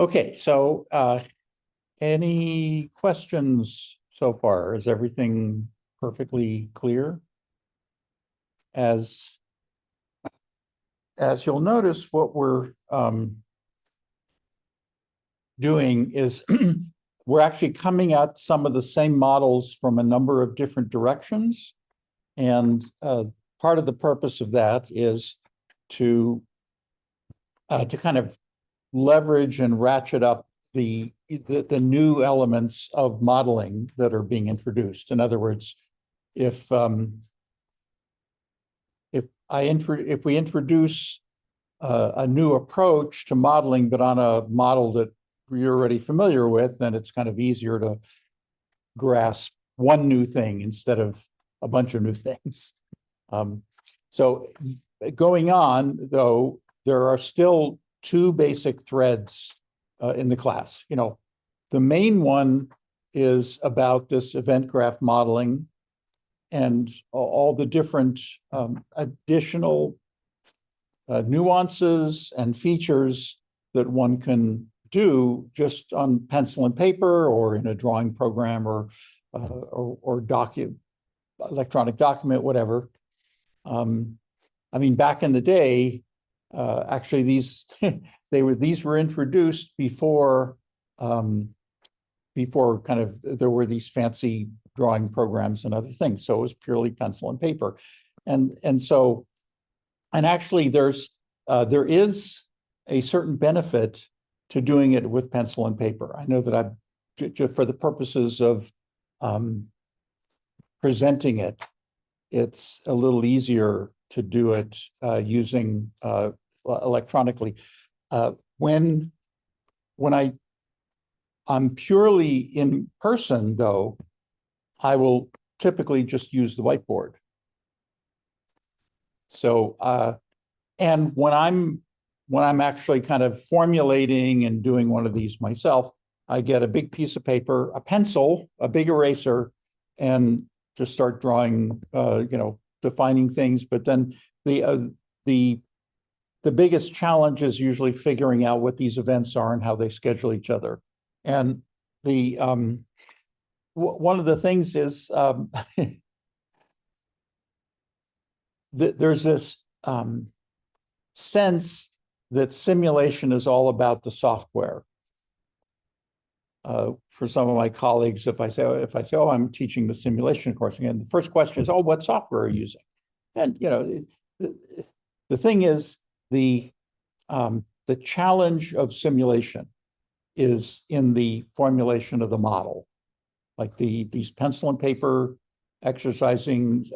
Okay, so any questions so far? Is everything perfectly clear? As you'll notice, what we're doing is we're actually coming at some of the same models from a number of different directions. And part of the purpose of that is to kind of leverage and ratchet up the new elements of modeling that are being introduced. In other words, if we introduce a new approach to modeling, but on a model that you're already familiar with, then it's kind of easier to grasp one new thing instead of a bunch of new things. So going on, though, there are still two basic threads in the class. The main one is about this event graph modeling and all the different additional nuances and features that one can do just on pencil and paper or in a drawing program or electronic document, whatever. I mean, back in the day, actually these were introduced before there were these fancy drawing programs and other things. So it was purely pencil and paper, and actually there is a certain benefit to doing it with pencil and paper. I know that just for the purposes of presenting it, it's a little easier to do it using electronically. When I'm purely in person, though, I will typically just use the whiteboard. So, and when I'm actually kind of formulating and doing one of these myself, I get a big piece of paper, a pencil, a big eraser, and just start drawing, defining things. But then the biggest challenge is usually figuring out what these events are and how they schedule each other. And one of the things is there's this sense that simulation is all about the software. For some of my colleagues, if I say, oh, I'm teaching the simulation course again, the first question is, oh, what software are you using? And the thing is, the challenge of simulation is in the formulation of the model. Like these pencil and paper exercises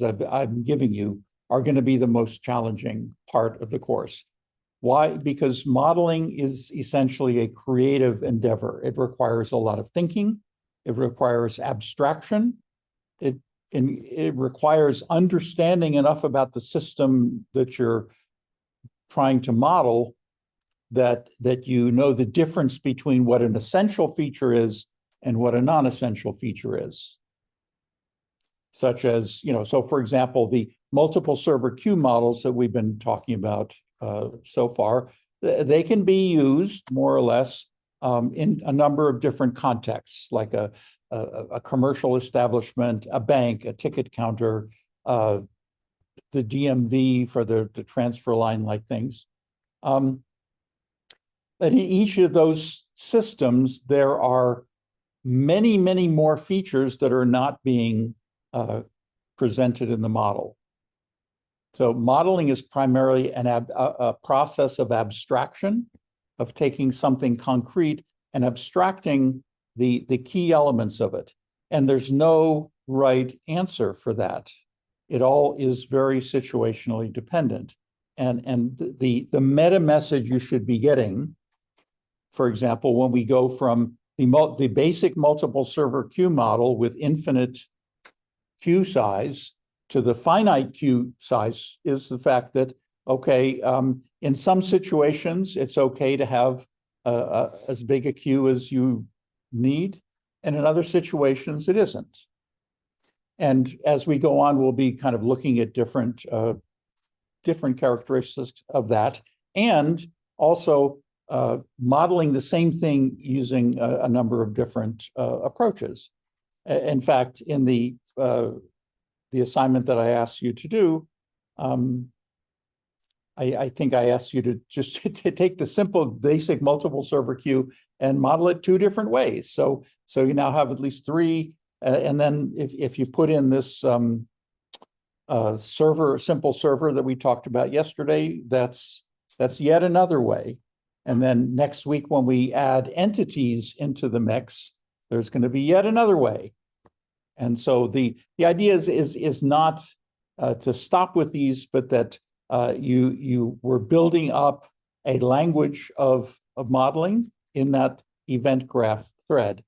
I'm giving you are going to be the most challenging part of the course. Why? Because modeling is essentially a creative endeavor. It requires a lot of thinking. It requires abstraction. It requires understanding enough about the system that you're trying to model that you know the difference between what an essential feature is and what a non-essential feature is. Such as, so for example, the multiple server queue models that we've been talking about so far, they can be used more or less in a number of different contexts, like a commercial establishment, a bank, a ticket counter, the DMV for the transfer line like things. But in each of those systems, there are many, many more features that are not being presented in the model. So modeling is primarily a process of abstraction, of taking something concrete and abstracting the key elements of it. And there's no right answer for that. It all is very situationally dependent. And the meta message you should be getting, for example, when we go from the basic multiple server queue model with infinite queue size to the finite queue size, is the fact that, okay, in some situations, it's okay to have as big a queue as you need, and in other situations, it isn't. And as we go on, we'll be kind of looking at different characteristics of that, and also modeling the same thing using a number of different approaches. In fact, in the assignment that I asked you to do, I think I asked you to just to take the simple basic multiple server queue and model it two different ways. So you now have at least three, and then if you put in this simple server that we talked about yesterday, that's yet another way. And then next week when we add entities into the mix, there's going to be yet another way. And so the idea is not to stop with these, but that you were building up a language of modeling in that event graph thread.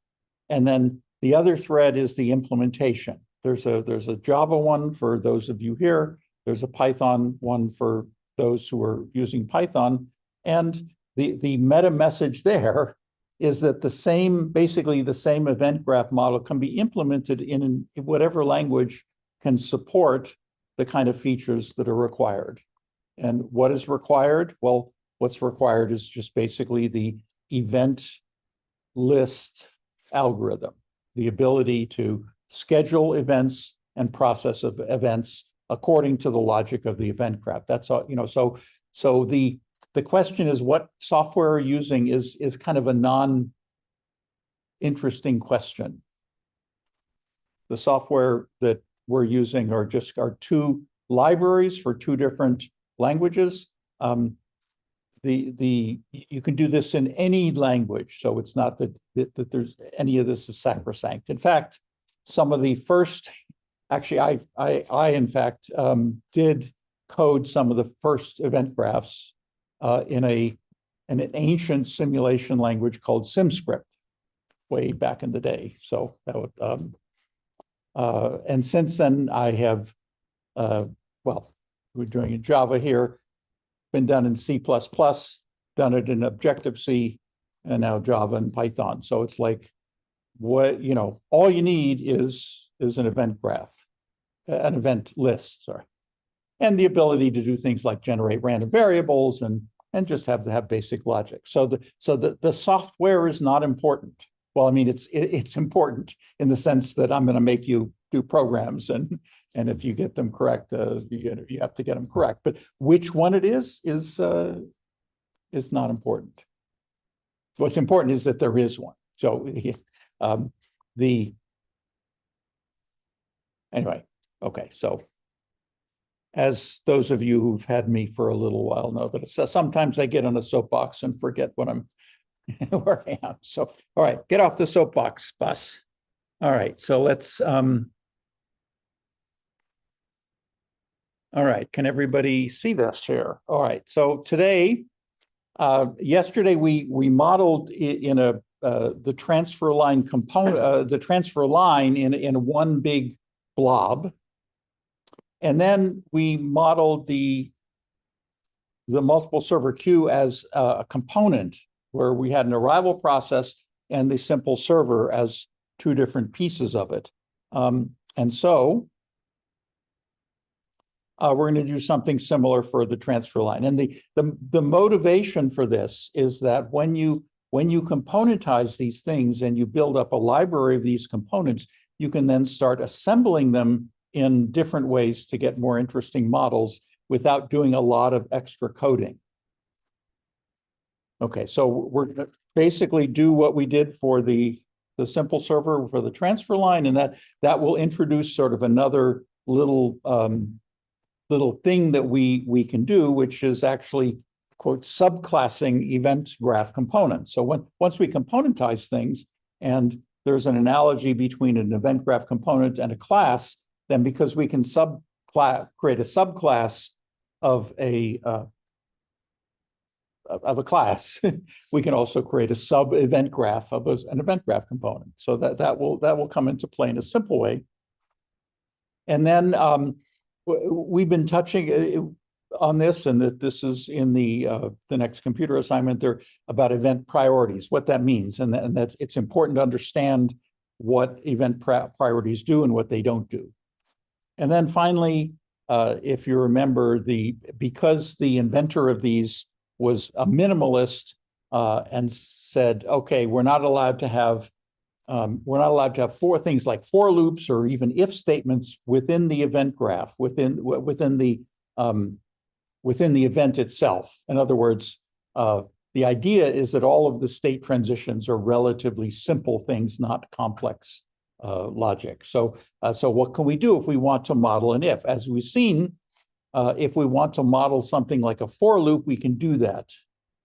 And then the other thread is the implementation. There's a Java one for those of you here. There's a Python one for those who are using Python. And the meta message there is that basically the same event graph model can be implemented in whatever language can support the kind of features that are required. And what is required? Well, what's required is just basically the event list algorithm, the ability to schedule events and process of events according to the logic of the event graph. That's all, so the question is what software are you using is kind of a non-interesting question. The software that we're using are two libraries for two different languages. You can do this in any language, so it's not that there's any of this is sacrosanct. In fact, some of the first, actually, I in fact did code some of the first event graphs in an ancient simulation language called SimScript way back in the day. So that would, and since then I have, well, we're doing in Java here, been done in C++, done it in Objective-C, and now Java and Python. So it's like, all you need is an event graph, an event list, sorry. And the ability to do things like generate random variables and just have basic logic. So the software is not important. Well, I mean, it's important in the sense that I'm going to make you do programs, and if you get them correct, you have to get them correct. But which one it is not important. What's important is that there is one. So anyway, okay, so. As those of you who've had me for a little while know that sometimes I get on a soapbox and forget what I'm where I am. So, all right, get off the soapbox, bus. All right, so let's. All right, can everybody see this here? All right, so today, yesterday we modeled in the transfer line component, the transfer line in one big blob. And then we modeled the multiple server queue as a component where we had an arrival process and the simple server as two different pieces of it. And so we're going to do something similar for the transfer line. And the motivation for this is that when you componentize these things and you build up a library of these components, you can then start assembling them in different ways to get more interesting models without doing a lot of extra coding. Okay, so we're going to basically do what we did for the simple server for the transfer line, and that will introduce sort of another little thing that we can do, which is actually, quote, subclassing event graph components. So once we componentize things, and there's an analogy between an event graph component and a class, then because we can create a subclass of a class, we can also create a sub-event graph of an event graph component. So that will come into play in a simple way. And then we've been touching on this, and that this is in the next computer assignment there about event priorities, what that means, and it's important to understand what event priorities do and what they don't do. And then finally, if you remember, because the inventor of these was a minimalist, and said, okay, we're not allowed to have four things like for loops or even if statements within the event graph, within the event itself. In other words, the idea is that all of the state transitions are relatively simple things, not complex logic. So what can we do if we want to model an if? As we've seen, if we want to model something like a for loop, we can do that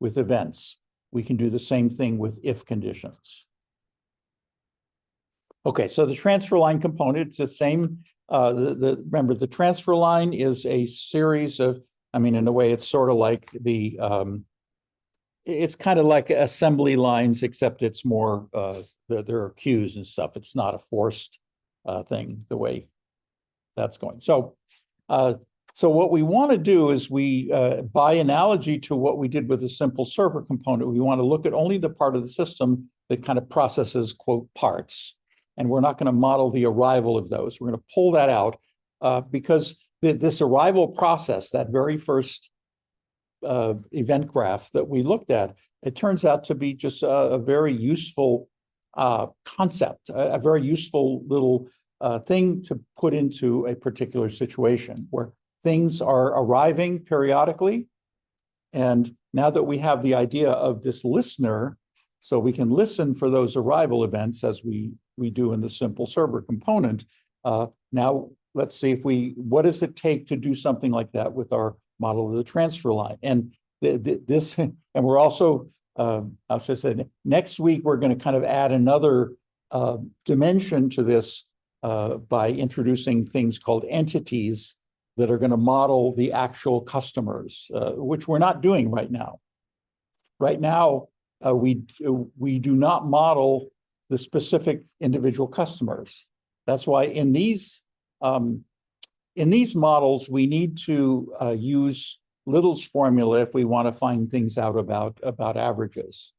with events. We can do the same thing with if conditions. Okay, so the transfer line component, it's the same. Remember, the transfer line is a series of, I mean, in a way, it's sort of like it's kind of like assembly lines, except it's more, there are queues and stuff. It's not a forced thing the way that's going. So what we want to do is we, by analogy to what we did with the simple server component, we want to look at only the part of the system that kind of processes, quote, parts. And we're not going to model the arrival of those. We're going to pull that out because this arrival process, that very first event graph that we looked at, it turns out to be just a very useful concept, a very useful little thing to put into a particular situation where things are arriving periodically. And now that we have the idea of this listener, so we can listen for those arrival events as we do in the simple server component. Now let's see what does it take to do something like that with our model of the transfer line? And this, and we're also, I should say, next week we're going to kind of add another dimension to this by introducing things called entities that are going to model the actual customers, which we're not doing right now. Right now, we do not model the specific individual customers. That's why in these models, we need to use Little's formula if we want to find things out about averages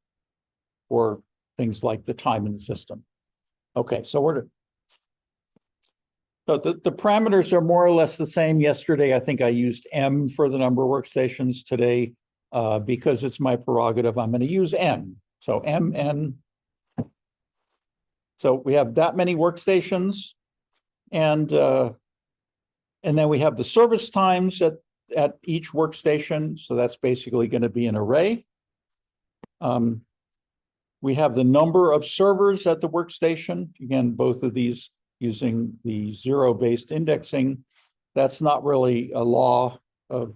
or things like the time in the system. Okay, so the parameters are more or less the same. Yesterday, I think I used M for the number of workstations. Today, because it's my prerogative, I'm going to use N. So MN. So we have that many workstations, and then we have the service times at each workstation. So that's basically going to be an array. We have the number of servers at the workstation. Again, both of these using the zero-based indexing. That's not really a law of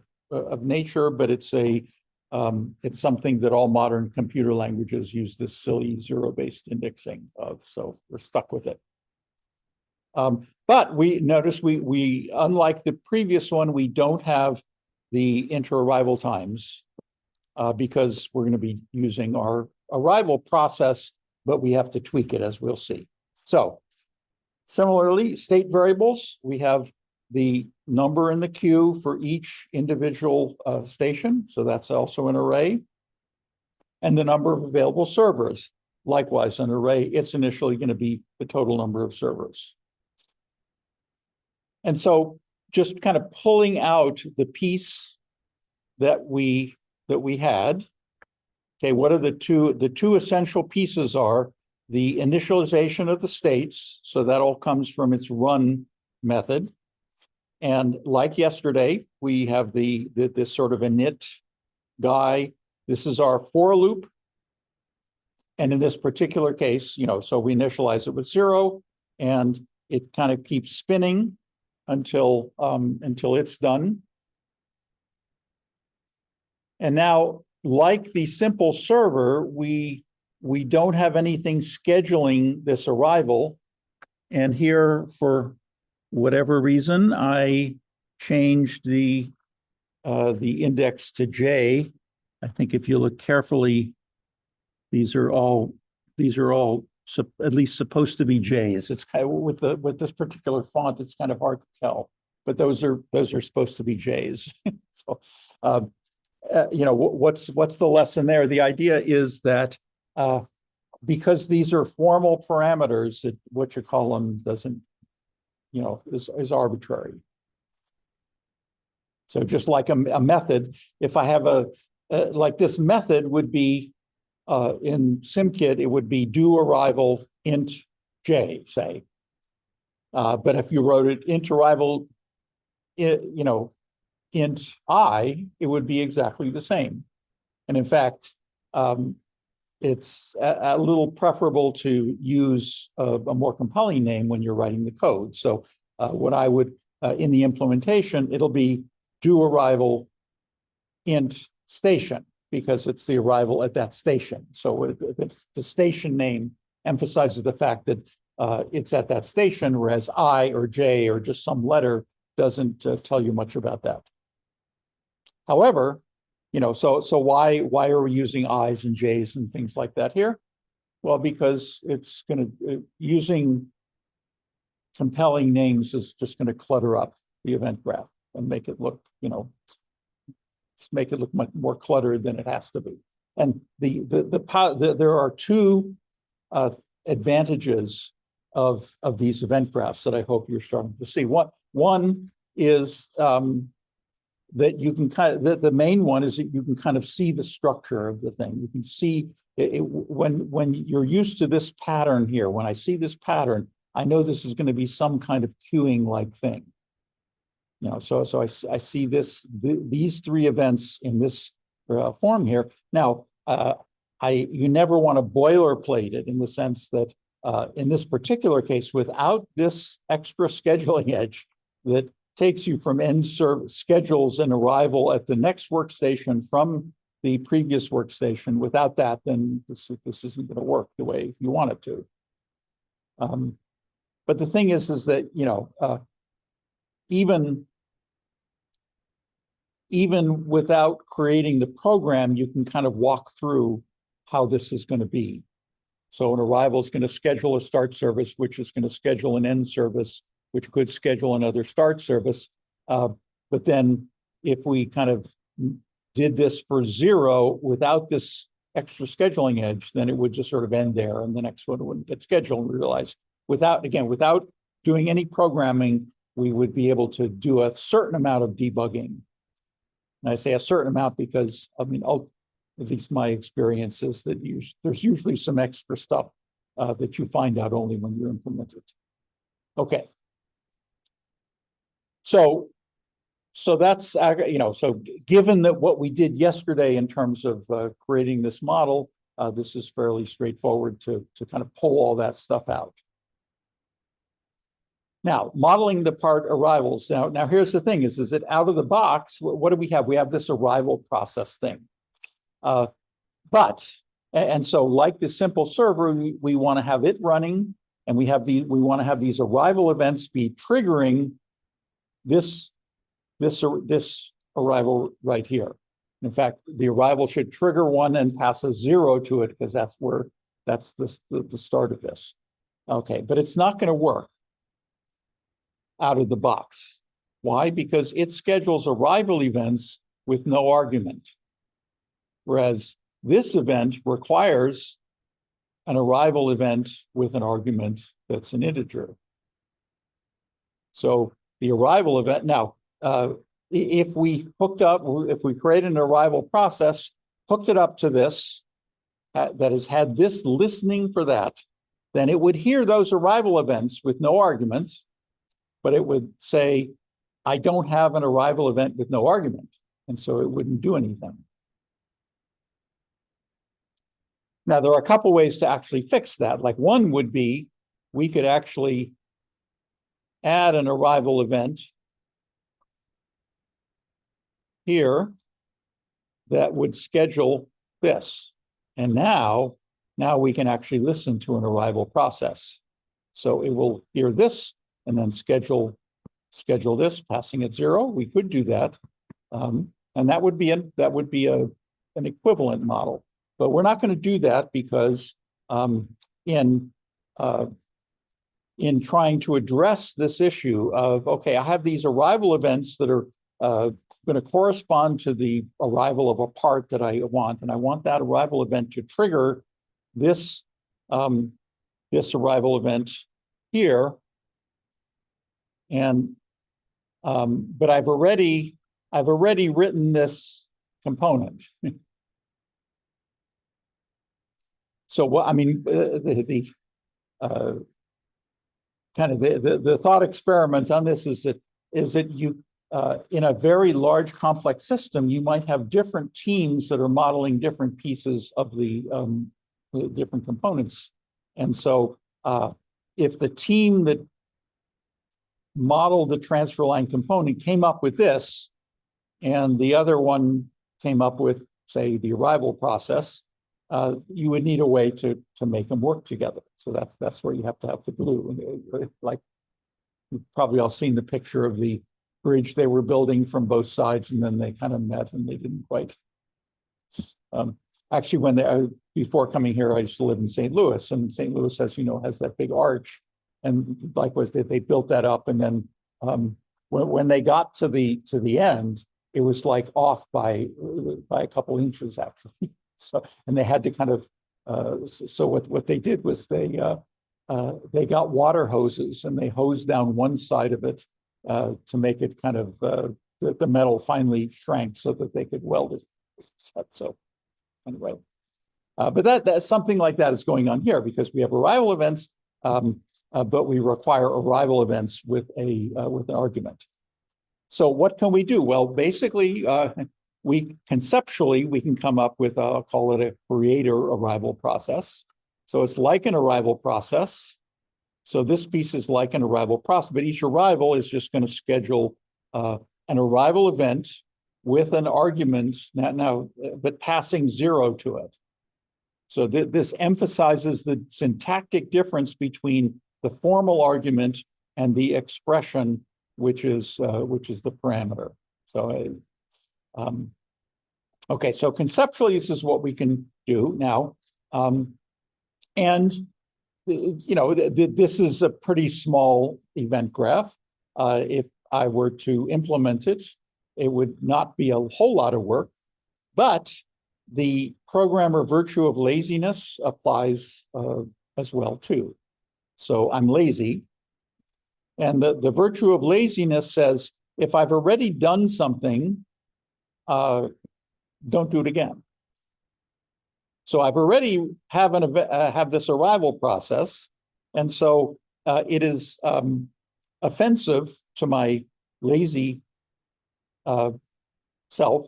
nature, but it's something that all modern computer languages use this silly zero-based indexing of, so we're stuck with it. But we notice we unlike the previous one, we don't have the inter-arrival times because we're going to be using our arrival process, but we have to tweak it, as we'll see. So similarly, state variables, we have the number in the queue for each individual station. So that's also an array. And the number of available servers, likewise an array. It's initially going to be the total number of servers. And so just kind of pulling out the piece that we had. Okay, what are the two essential pieces are the initialization of the states. So that all comes from its run method. And like yesterday, we have this sort of init guy. This is our for loop. And in this particular case, so we initialize it with 0, and it kind of keeps spinning until it's done. And now, like the simple server, we don't have anything scheduling this arrival. And here, for whatever reason, I changed the index to J. I think if you look carefully, these are all at least supposed to be J's. It's kind of with this particular font, it's kind of hard to tell, but those are supposed to be J's. So, what's the lesson there? The idea is that because these are formal parameters, that what you call them doesn't, is arbitrary. So just like a method, if I have like this method would be in SimKit, it would be do arrival int j, say. But if you wrote it int arrival, you know, int I, it would be exactly the same. And in fact, it's a little preferable to use a more compelling name when you're writing the code. So what I would, in the implementation, it'll be do arrival int station, because it's the arrival at that station. So it's the station name emphasizes the fact that it's at that station, whereas I or J or just some letter doesn't tell you much about that. However, you know, so why are we using I's and J's and things like that here? Well, because it's going to, using compelling names is just going to clutter up the event graph and make it look, you know, just make it look much more cluttered than it has to be. And there are two advantages of these event graphs that I hope you're starting to see. One is that you can kind of, the main one is that you can kind of see the structure of the thing. You can see when you're used to this pattern here, when I see this pattern, I know this is going to be some kind of queuing like thing. You know, so I see these three events in this form here. Now, you never want to boilerplate it in the sense that in this particular case, without this extra scheduling edge that takes you from end schedules and arrival at the next workstation from the previous workstation, without that, then this isn't going to work the way you want it to. But the thing is that, you know, even without creating the program, you can kind of walk through how this is going to be. So an arrival is going to schedule a start service, which is going to schedule an end service, which could schedule another start service. But then if we kind of did this for 0 without this extra scheduling edge, then it would just sort of end there and the next one wouldn't get scheduled. And we realize without doing any programming, we would be able to do a certain amount of debugging. And I say a certain amount because, I mean, at least my experience is that there's usually some extra stuff that you find out only when you implement it. Okay. So that's, you know, so given that what we did yesterday in terms of creating this model, this is fairly straightforward to kind of pull all that stuff out. Now, modeling the part arrivals. Now here's the thing is that out of the box, what do we have? We have this arrival process thing. And so like the simple server, we want to have it running, and we want to have these arrival events be triggering this arrival right here. In fact, the arrival should trigger 1 and pass a 0 to it, because that's the start of this. Okay, but it's not going to work out of the box. Why? Because it schedules arrival events with no argument. Whereas this event requires an arrival event with an argument that's an integer. So the arrival event, now, if we create an arrival process, hooked it up to this, that has had this listening for that, then it would hear those arrival events with no arguments, but it would say, I don't have an arrival event with no argument. And so it wouldn't do anything. Now, there are a couple ways to actually fix that. Like one would be, we could actually add an arrival event here that would schedule this. And now we can actually listen to an arrival process. So it will hear this and then schedule this, passing at 0. We could do that. And that would be an equivalent model. But we're not going to do that because in trying to address this issue of, okay, I have these arrival events that are going to correspond to the arrival of a part that I want, and I want that arrival event to trigger this arrival event here. And but I've already written this component. So what, I mean, kind of the thought experiment on this is that you, in a very large complex system, you might have different teams that are modeling different pieces of the different components. And so if the team that modeled the transfer line component came up with this, and the other one came up with, say, the arrival process, you would need a way to make them work together. So that's where you have to have the glue. Like, you've probably all seen the picture of the bridge they were building from both sides, and then they kind of met and they didn't quite. Actually, when they before coming here, I used to live in St. Louis, and St. Louis has, has that big arch, and likewise they built that up, and then when they got to the end, it was like off by a couple inches actually. So, and they had to kind of so what they did was they got water hoses and they hosed down one side of it to make it kind of the metal finally shrank so that they could weld it. So anyway, but that's something like that is going on here because we have arrival events, but we require arrival events with an argument. So what can we do? Well, basically, conceptually we can come up with I'll call it a creator arrival process. So it's like an arrival process. So this piece is like an arrival process, but each arrival is just going to schedule an arrival event with an argument but passing 0 to it. So this emphasizes the syntactic difference between the formal argument and the expression, which is the parameter. So okay, so conceptually, this is what we can do now. And this is a pretty small event graph. If I were to implement it, it would not be a whole lot of work, but the programmer virtue of laziness applies as well too. So I'm lazy. And the virtue of laziness says, if I've already done something, don't do it again. So I've already have this arrival process, and so it is offensive to my lazy self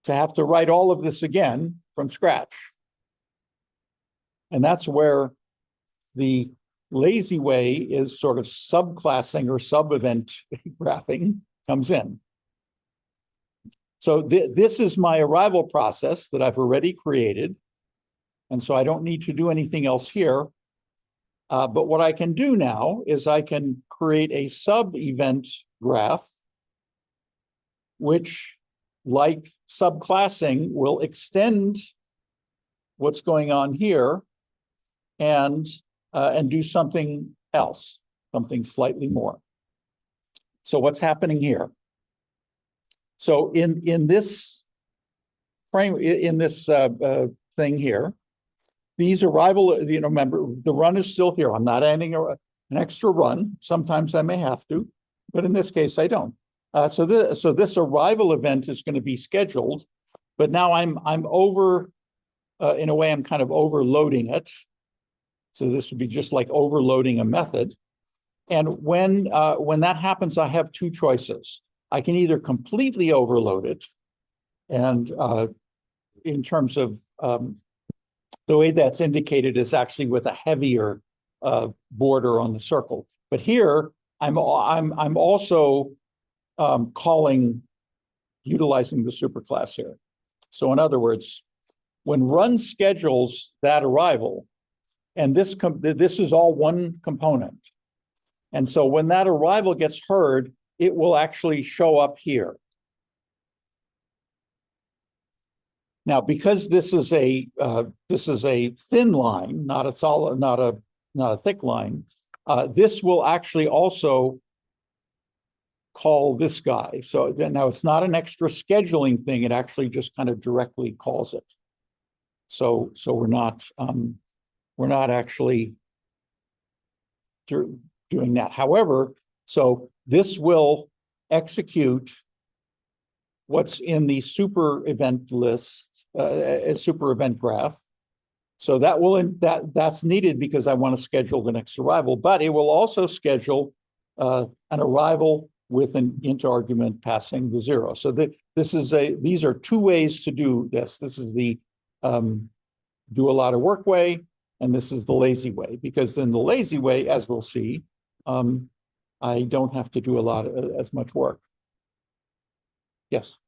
to have to write all of this again from scratch. And that's where the lazy way is sort of subclassing or sub-event graphing comes in. So this is my arrival process that I've already created. And so I don't need to do anything else here. But what I can do now is I can create a sub-event graph, which, like subclassing, will extend what's going on here and do something else, something slightly more. So what's happening here? So in this frame, in this thing here, these arrival, remember, the run is still here. I'm not adding an extra run. Sometimes I may have to, but in this case, I don't. So this arrival event is going to be scheduled, but now I'm over, in a way, I'm kind of overloading it. So this would be just like overloading a method. And when that happens, I have two choices. I can either completely overload it, and in terms of the way that's indicated is actually with a heavier border on the circle. But here, I'm also utilizing the superclass here. So in other words, when run schedules that arrival, and this is all one component, and so when that arrival gets heard, it will actually show up here. Now, because this is a thin line, not a thick line, this will actually also call this guy. So now it's not an extra scheduling thing; it actually just kind of directly calls it. So we're not actually doing that. However, so this will execute what's in the super event list, a super event graph. So that's needed because I want to schedule the next arrival, but it will also schedule an arrival with an int argument passing the 0. So these are two ways to do this. This is the do a lot of work way, and this is the lazy way, because in the lazy way, as we'll see, I don't have to do a lot as much work. Yes.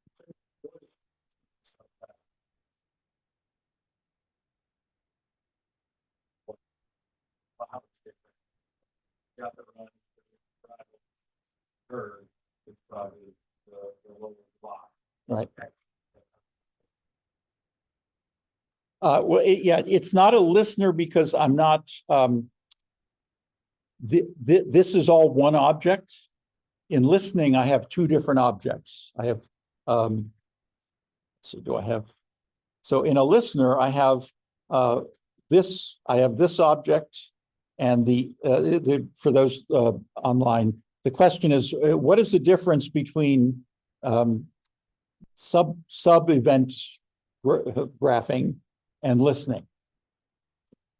Right. Well, it's not a listener because I'm not. This is all one object. In listening, I have two different objects. I have. So do I have? So in a listener, I have this. I have this object, and for those online, the question is, what is the difference between sub event graphing and listening?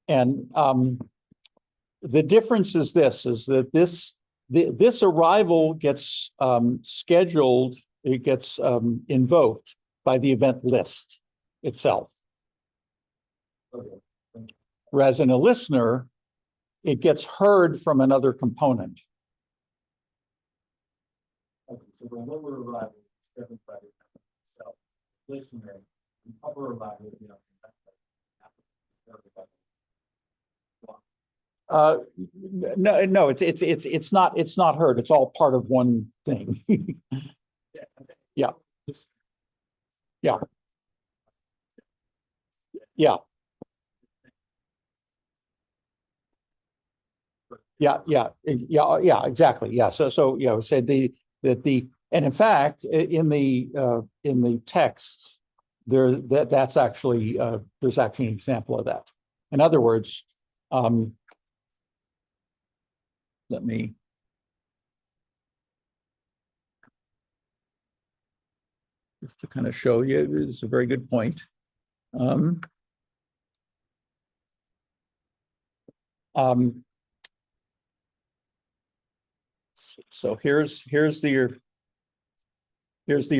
And the difference is that this arrival gets scheduled, it gets invoked by the event list itself. Whereas in a listener, it gets heard from another component. Okay, so the lower arrival is driven by the itself. Listener, the upper arrival is No, it's not heard. It's all part of one thing. Yeah. Yeah. Yeah. Yeah, exactly. Yeah. So yeah, we said and in fact, in the text, that's actually there's actually an example of that. In other words, let me just to kind of show you, it's a very good point. So here's the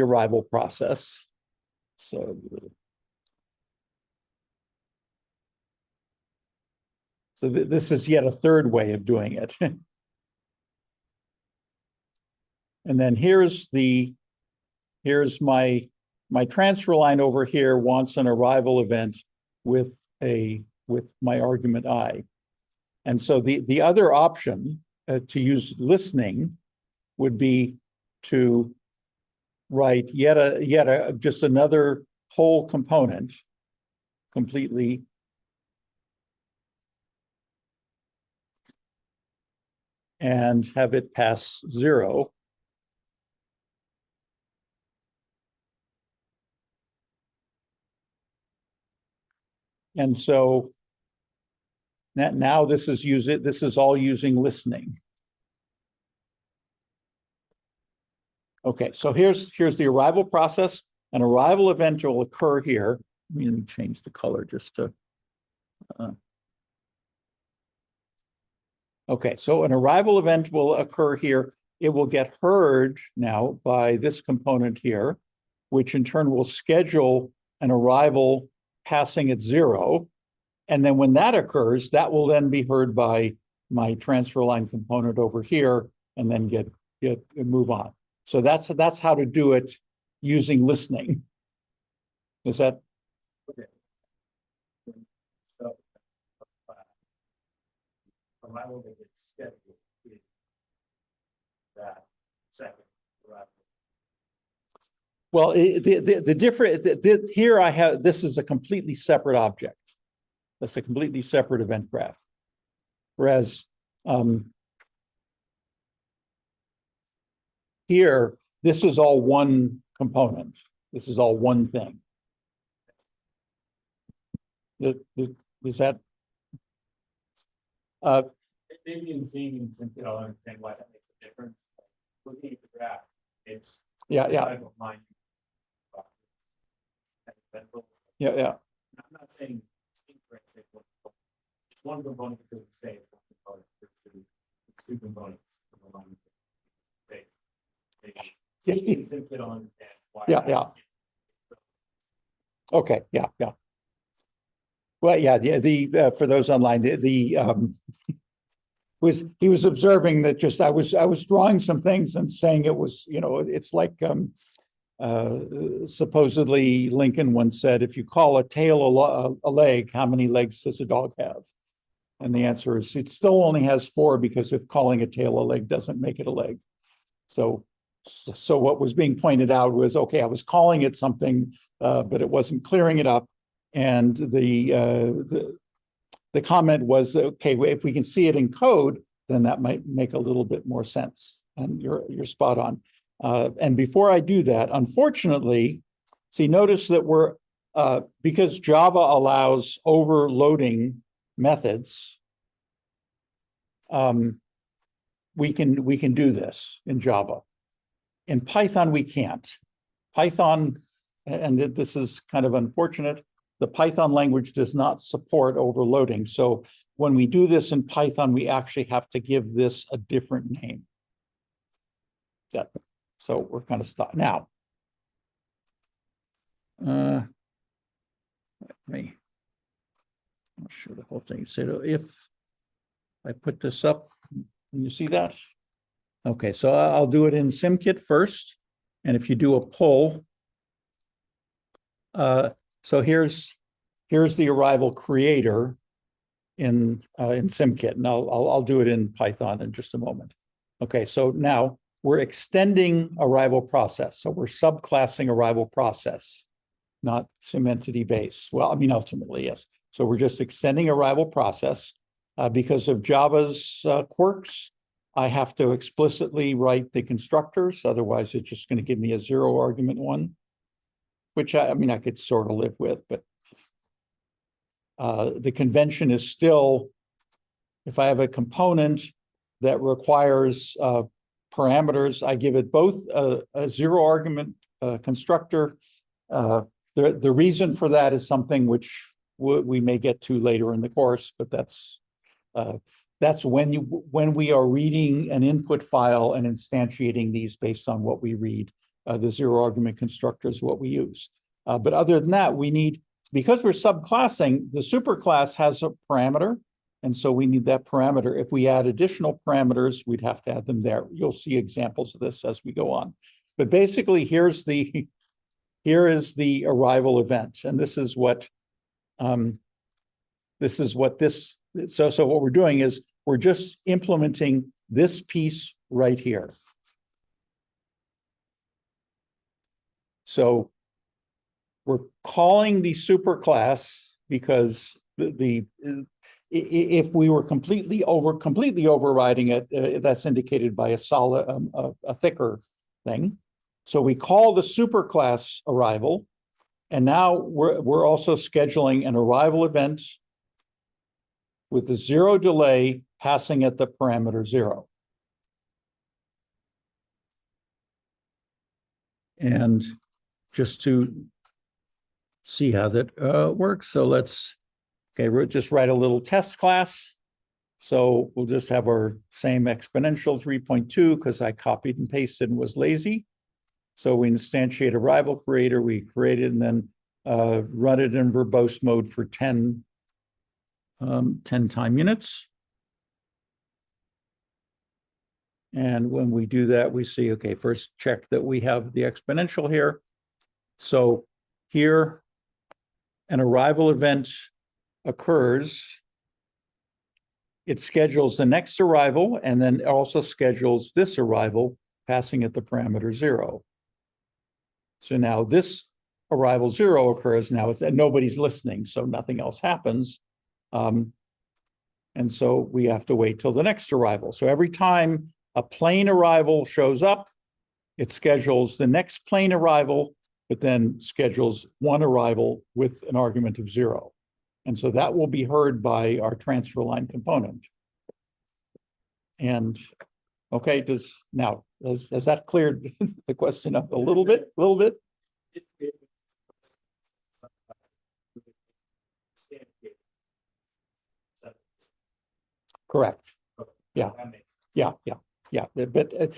arrival process. So this is yet a third way of doing it. And then here's my transfer line over here wants an arrival event with my argument I. And so the other option to use listening would be to write just another whole component completely and have it pass 0. And so now this is all using listening. Okay, so here's the arrival process. An arrival event will occur here. Let me change the color just to. Okay, so an arrival event will occur here. It will get heard now by this component here, which in turn will schedule an arrival passing at 0. And then when that occurs, that will then be heard by my transfer line component over here, and then move on. So that's how to do it using listening. Is that? Okay. So arrival that gets scheduled is that second arrival. Well, the different here I have, this is a completely separate object. That's a completely separate event graph. Whereas here, this is all one component. This is all one thing. Is that? Maybe in seeing and thinking, I'll understand why that makes a difference. Looking at the graph, it's Yeah. Yeah. Yeah. I'm not saying it's It's one component because we say it's one component, it's two components from the line. Seeing SimKit on understand why. Yeah. Okay, yeah. Well, yeah, for those online, he was observing that just I was drawing some things and saying it was, it's like supposedly Lincoln once said, if you call a tail a leg, how many legs does a dog have? And the answer is it still only has 4, because if calling a tail a leg doesn't make it a leg. So what was being pointed out was, okay, I was calling it something, but it wasn't clearing it up. And the comment was, okay, if we can see it in code, then that might make a little bit more sense. And you're spot on. And before I do that, unfortunately, see, notice that we're, because Java allows overloading methods, we can do this in Java. In Python, we can't. Python, and this is kind of unfortunate, the Python language does not support overloading. So when we do this in Python, we actually have to give this a different name. So we're kind of stuck now. Let me, I'll show the whole thing. So if I put this up, can you see that? Okay, so I'll do it in SimKit first. And if you do a pull, so here's the arrival creator in SimKit, and I'll do it in Python in just a moment. Okay, so now we're extending arrival process. So we're subclassing arrival process, not SimEntity base. Well, I mean, ultimately, yes. So we're just extending arrival process. Because of Java's quirks, I have to explicitly write the constructors. Otherwise, it's just going to give me a 0 argument one, which I mean, I could sort of live with, but the convention is still, if I have a component that requires parameters, I give it both a 0 argument constructor. The reason for that is something which we may get to later in the course, but that's when we are reading an input file and instantiating these based on what we read. The 0 argument constructor is what we use. But other than that, we need, because we're subclassing, the superclass has a parameter, and so we need that parameter. If we add additional parameters, we'd have to add them there. You'll see examples of this as we go on. But basically, here is the arrival event, and this is what so what we're doing is we're just implementing this piece right here. So we're calling the superclass because if we were completely overriding it, that's indicated by a solid, a thicker thing. So we call the superclass arrival, and now we're also scheduling an arrival event with the 0 delay passing at the parameter 0. And just to see how that works, so we'll just write a little test class. So we'll just have our same exponential 3.2 because I copied and pasted and was lazy. So we instantiate arrival creator, we create it and then run it in verbose mode for 10 time units. And when we do that, we see, okay, first check that we have the exponential here. So here, an arrival event occurs. It schedules the next arrival and then also schedules this arrival passing at the parameter 0. So now this arrival 0 occurs. Now it's, and nobody's listening, so nothing else happens. And so we have to wait till the next arrival. So every time a plane arrival shows up, it schedules the next plane arrival, but then schedules one arrival with an argument of 0. And so that will be heard by our transfer line component. And okay, has that cleared the question up a little bit? correct. Yeah. That makes Yeah. But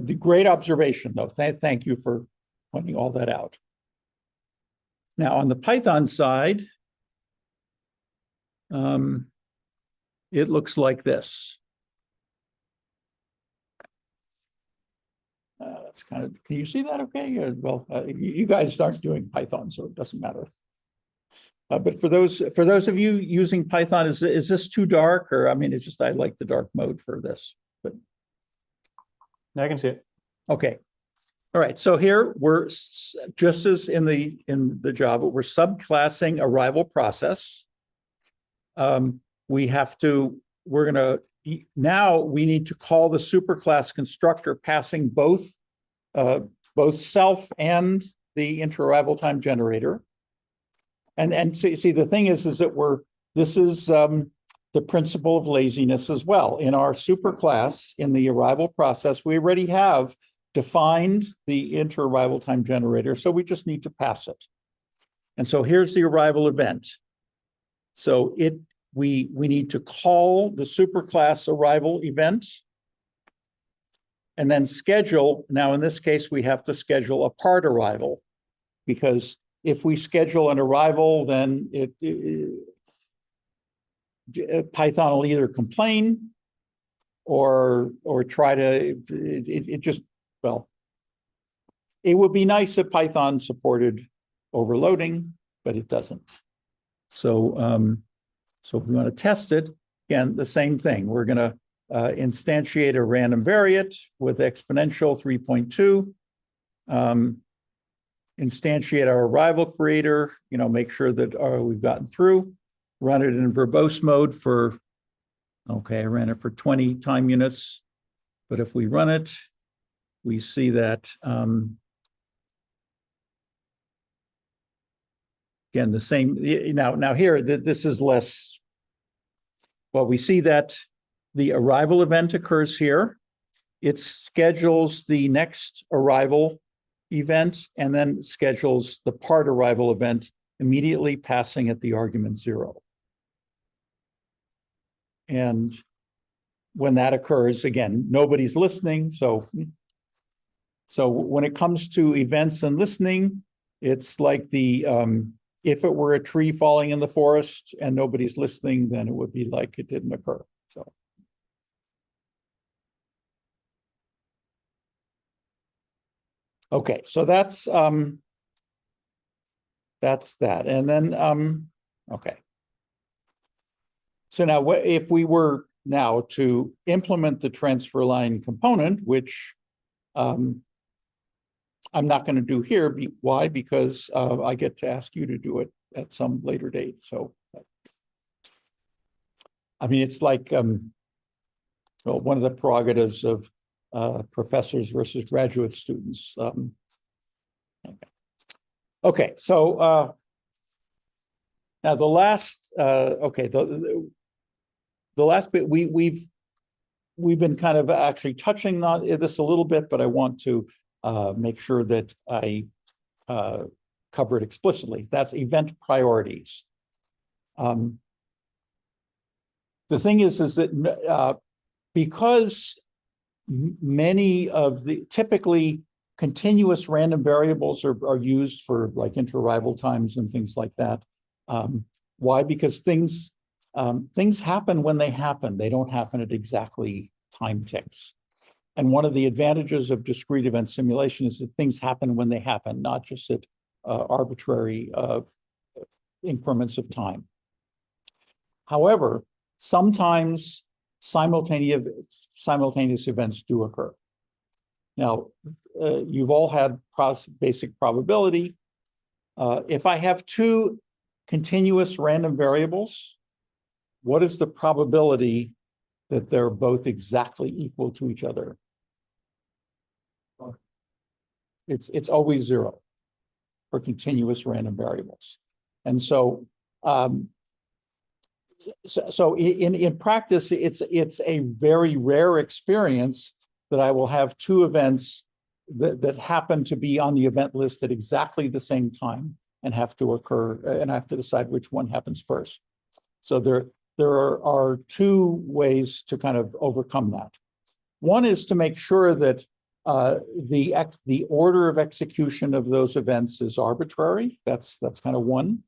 the great observation, though. Thank you for pointing all that out. Now, on the Python side, it looks like this. That's kind of, can you see that okay? Well, you guys aren't doing Python, so it doesn't matter. But for those of you using Python, is this too dark? Or I mean, it's just I like the dark mode for this. But I can see it. okay. All right. So here we're just as in the Java, we're subclassing arrival process. Now we need to call the superclass constructor passing both self and the inter-arrival time generator. And see the thing is that this is the principle of laziness as well. In our superclass in the arrival process, we already have defined the inter-arrival time generator, so we just need to pass it. And so here's the arrival event. So we need to call the superclass arrival event and then schedule. Now, in this case, we have to schedule a part arrival, because if we schedule an arrival, then Python will either complain or try to, it would be nice if Python supported overloading, but it doesn't. So, so if we want to test it, again, the same thing. We're going to instantiate a random variate with exponential 3.2. Instantiate our arrival creator, make sure that we've gotten through. Run it in verbose mode for, okay, I ran it for 20 time units. But if we run it, we see that, again, the same. Now here, this is less. Well, we see that the arrival event occurs here. It schedules the next arrival event and then schedules the part arrival event, immediately passing at the argument 0. And when that occurs, again, nobody's listening. So when it comes to events and listening, it's like if it were a tree falling in the forest and nobody's listening, then it would be like it didn't occur. So. Okay, so that's that. And then, okay. So now if we were now to implement the transfer line component, which I'm not going to do here. Why? Because I get to ask you to do it at some later date. So, I mean, it's like well, one of the prerogatives of professors versus graduate students. Okay, so now the last, okay, the last bit we've been kind of actually touching on this a little bit, but I want to make sure that I cover it explicitly. That's event priorities. The thing is that because many of the typically continuous random variables are used for like inter-arrival times and things like that. Why? Because things happen when they happen. They don't happen at exactly time ticks. And one of the advantages of discrete event simulation is that things happen when they happen, not just at arbitrary increments of time. However, sometimes simultaneous events do occur. Now, you've all had basic probability. If I have two continuous random variables, what is the probability that they're both exactly equal to each other? It's always 0 for continuous random variables. And so, so in practice, it's a very rare experience that I will have two events that happen to be on the event list at exactly the same time and have to occur, and I have to decide which one happens first. So there are two ways to kind of overcome that. One is to make sure that the order of execution of those events is arbitrary. That's kind of one.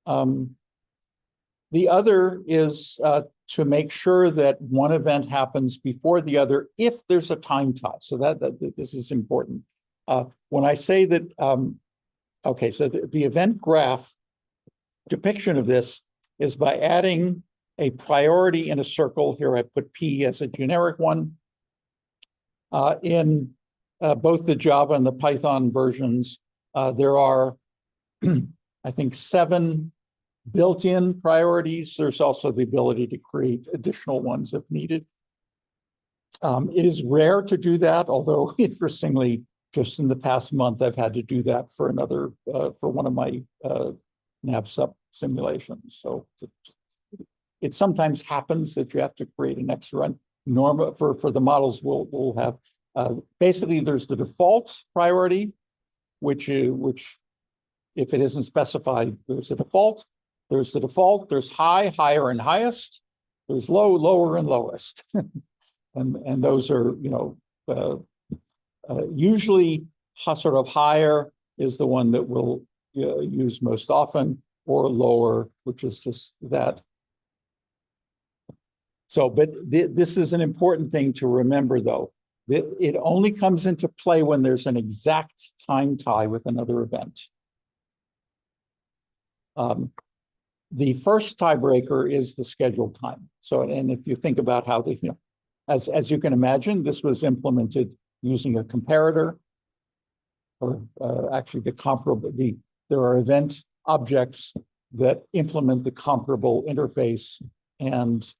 The other is to make sure that one event happens before the other if there's a time tie. So that this is important. When I say that, okay, so the event graph depiction of this is by adding a priority in a circle. Here I put P as a generic one. In both the Java and the Python versions, there are, I think, 7 built-in priorities. There's also the ability to create additional ones if needed. It is rare to do that, although interestingly, just in the past month, I've had to do that for another, for one of my NAVSUP simulations. So it sometimes happens that you have to create an extra run. Normal for the models we'll have. Basically, there's the default priority, which if it isn't specified, there's a default. There's the default. There's high, higher, and highest. There's low, lower, and lowest, and those are usually sort of higher is the one that we'll use most often, or lower, which is just that. So, but this is an important thing to remember, though. It only comes into play when there's an exact time tie with another event. The first tiebreaker is the scheduled time. So, and if you think about how as you can imagine, this was implemented using a comparator, or actually the comparable. There are event objects that implement the comparable interface, and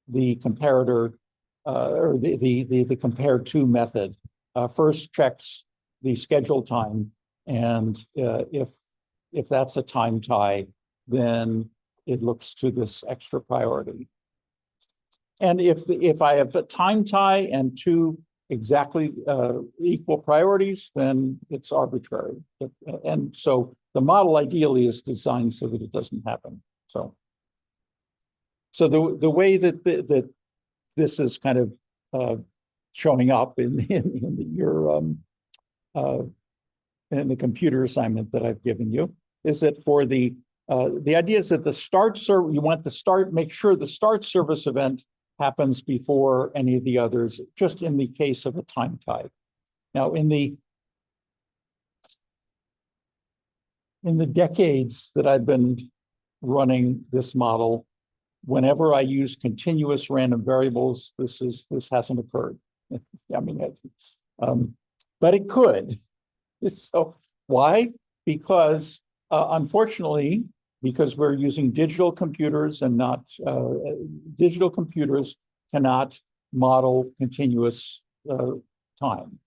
the comparator or the compared to method first checks the scheduled time, and if that's a time tie, then it looks to this extra priority. And if I have a time tie and 2 exactly equal priorities, then it's arbitrary. And so the model ideally is designed so that it doesn't happen. So the way that this is kind of showing up in the computer assignment that I've given you is that for the idea is that the start server, you want make sure the start service event happens before any of the others, just in the case of a time tie. Now, in the decades that I've been running this model, whenever I use continuous random variables, this hasn't occurred. I mean, but it could. So why? Because unfortunately, because we're using digital computers and not digital computers cannot model continuous time.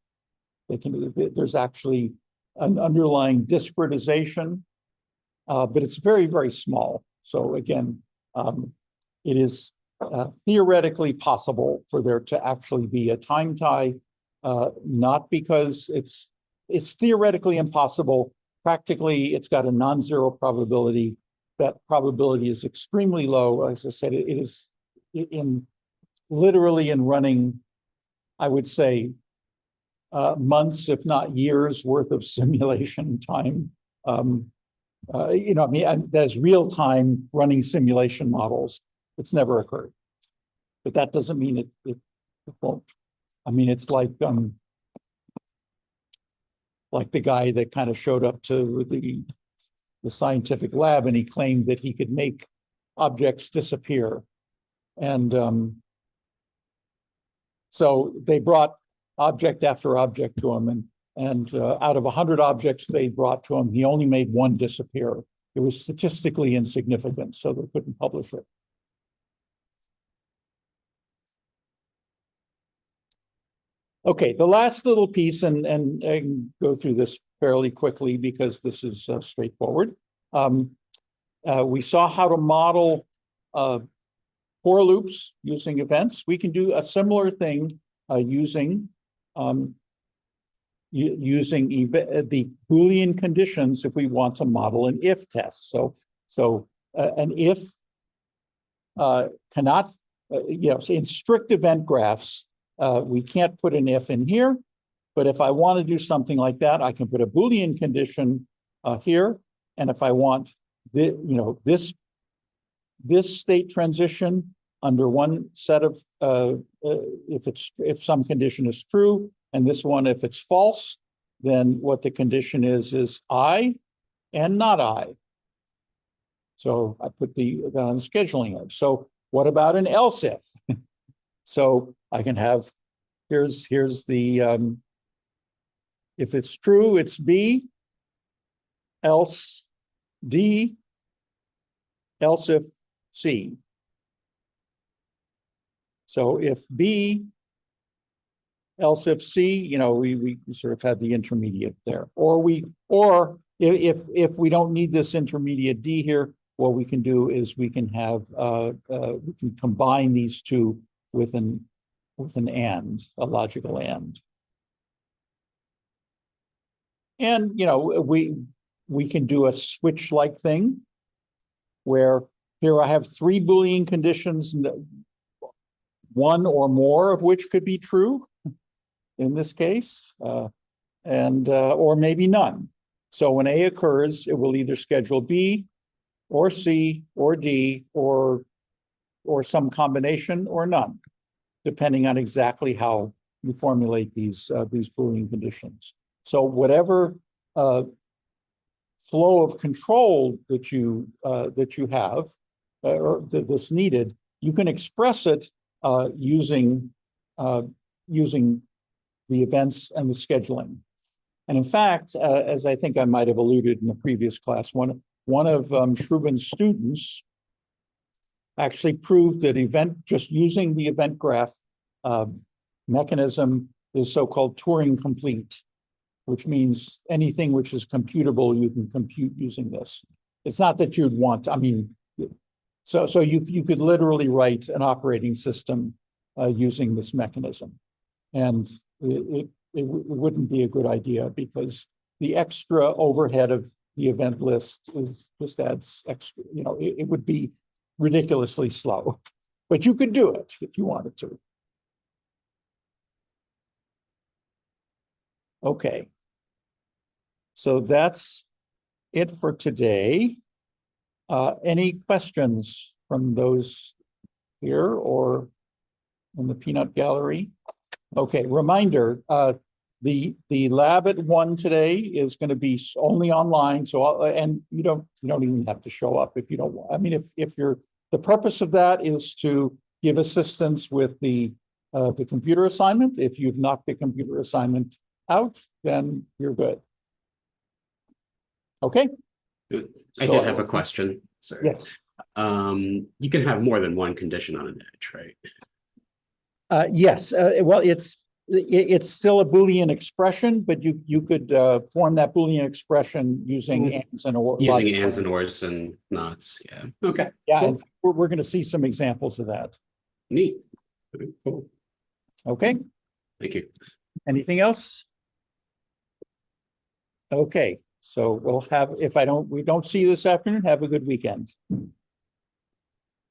There's actually an underlying discretization, but it's very, very small. So again, it is theoretically possible for there to actually be a time tie, not because it's theoretically impossible. Practically, it's got a non-zero probability. That probability is extremely low. As I said, it is literally in running, I would say, months, if not years worth of simulation time. I mean, there's real time running simulation models. It's never occurred, but that doesn't mean it won't. I mean, it's like the guy that kind of showed up to the scientific lab and he claimed that he could make objects disappear. And so they brought object after object to him, and out of 100 objects they brought to him, he only made 1 disappear. It was statistically insignificant, so they couldn't publish it. Okay, the last little piece, and I can go through this fairly quickly because this is straightforward. We saw how to model for loops using events. We can do a similar thing using the Boolean conditions if we want to model an if test. So an if cannot, in strict event graphs, we can't put an if in here. But if I want to do something like that, I can put a Boolean condition here. And if I want this state transition under one set of if some condition is true, and this one if it's false, then what the condition is I and not I. So I put that on the scheduling edge. So what about an else if? So I can have here's the if it's true, it's B, else D, else if C. So if B, else if C, we sort of have the intermediate there. Or if we don't need this intermediate D here, what we can do is we can have we can combine these two with an and, a logical and. And we can do a switch-like thing where here I have 3 Boolean conditions, one or more of which could be true in this case, or maybe none. So when A occurs, it will either schedule B or C or D or some combination or none, depending on exactly how you formulate these Boolean conditions. So whatever flow of control that you have or that's needed, you can express it using the events and the scheduling. And in fact, as I think I might have alluded in the previous class, one of Shrubin's students actually proved that just using the event graph mechanism is so-called Turing complete, which means anything which is computable, you can compute using this. It's not that you'd want, so you could literally write an operating system using this mechanism. And it wouldn't be a good idea because the extra overhead of the event list just adds extra, it would be ridiculously slow, but you could do it if you wanted to. Okay. So that's it for today. Any questions from those here or in the peanut gallery? Okay, reminder, the lab at 1 today is going to be only online. So, and you don't even have to show up if you don't want. I mean, if the purpose of that is to give assistance with the computer assignment. If you've knocked the computer assignment out, then you're good. Okay. I did have a question. Sorry. Yes. You can have more than one condition on an edge, right? Yes. Well, it's still a Boolean expression, but you could form that Boolean expression using ands and or. Using ands and ors and nots. Yeah. Okay. Yeah, Cool. and we're going to see some examples of that. Neat. Okay, cool. Okay. Thank you. Anything else? Okay. So we'll have, if we don't see you this afternoon, have a good weekend.